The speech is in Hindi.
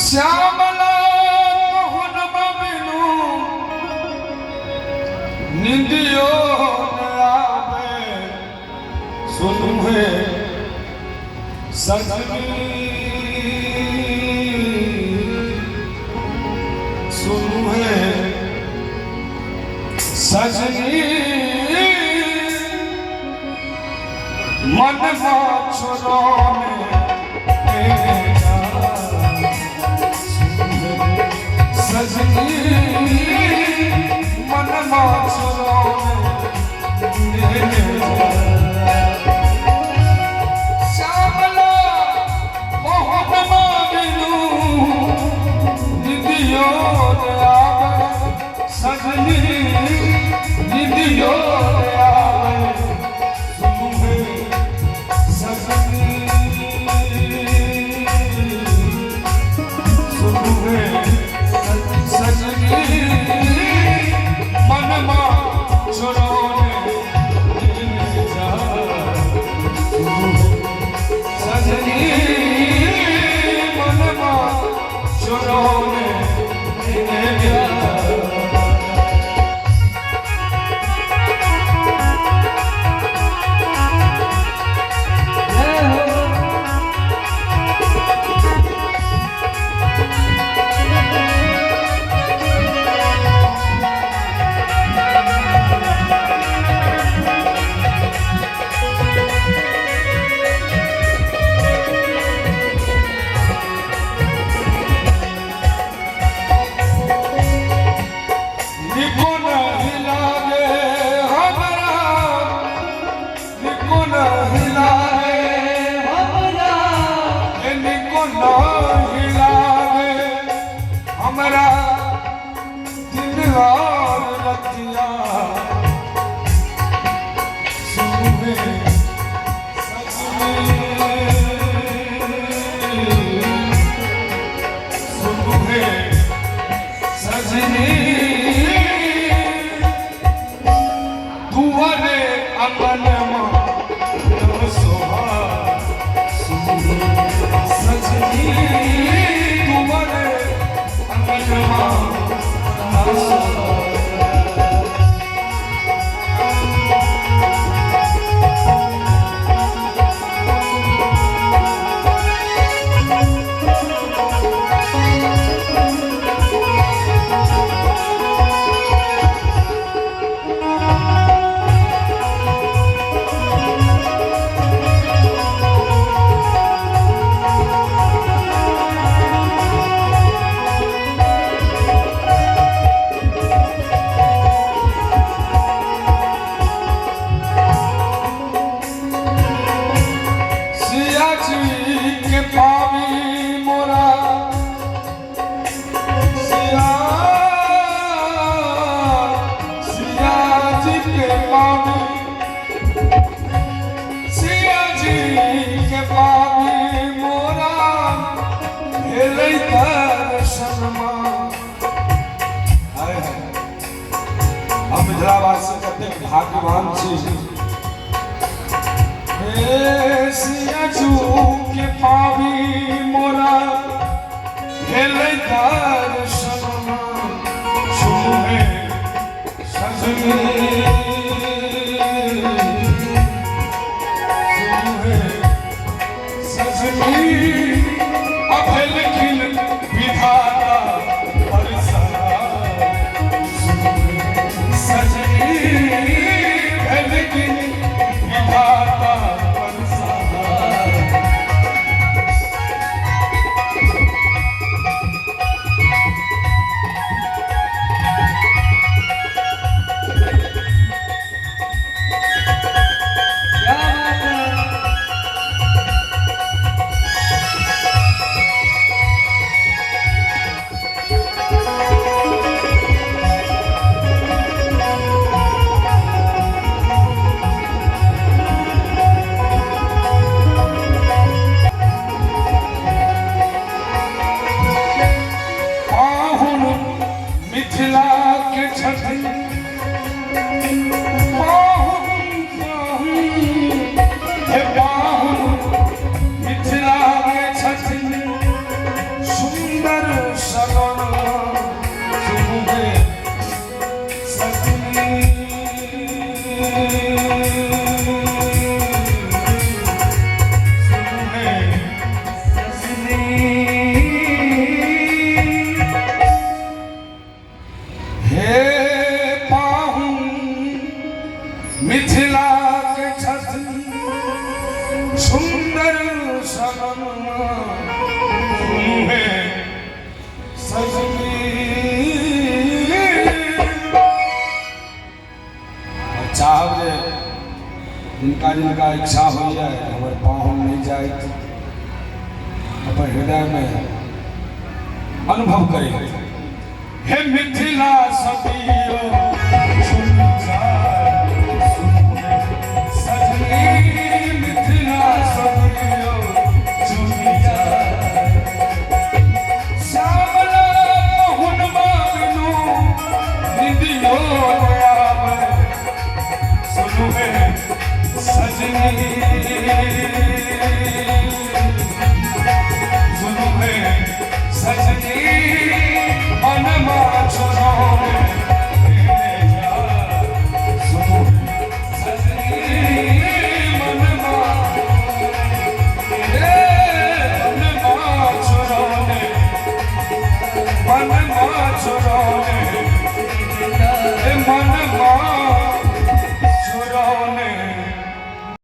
श्यामला मोहन बाबिनु निंदियो न आवे सुनु है सजनी सुनु है सजनी मन छोड़ो सजनी मन छोड़ो श्यामला मोहन बाबिनु निंदियो आवे सजनी निंदियो आवे सुनु सजनी सुनु सजनी मन छोड़ो सजनी मन छोड़ो भाग्यवान सियाजू के पावी मोरा हेले दर्शन सुने सजनी सुने सजनी अभेल खिल विधाता जिनका इच्छा हो जाए हमारे पाँव नहीं जाए अपन हृदय में अनुभव करें। हे मिथिला सखियो सुन जाए सजनी मिथिला सखियो सुन जाए श्यामला मोहन बाबनू निंदियो आवे सुनु है सजनी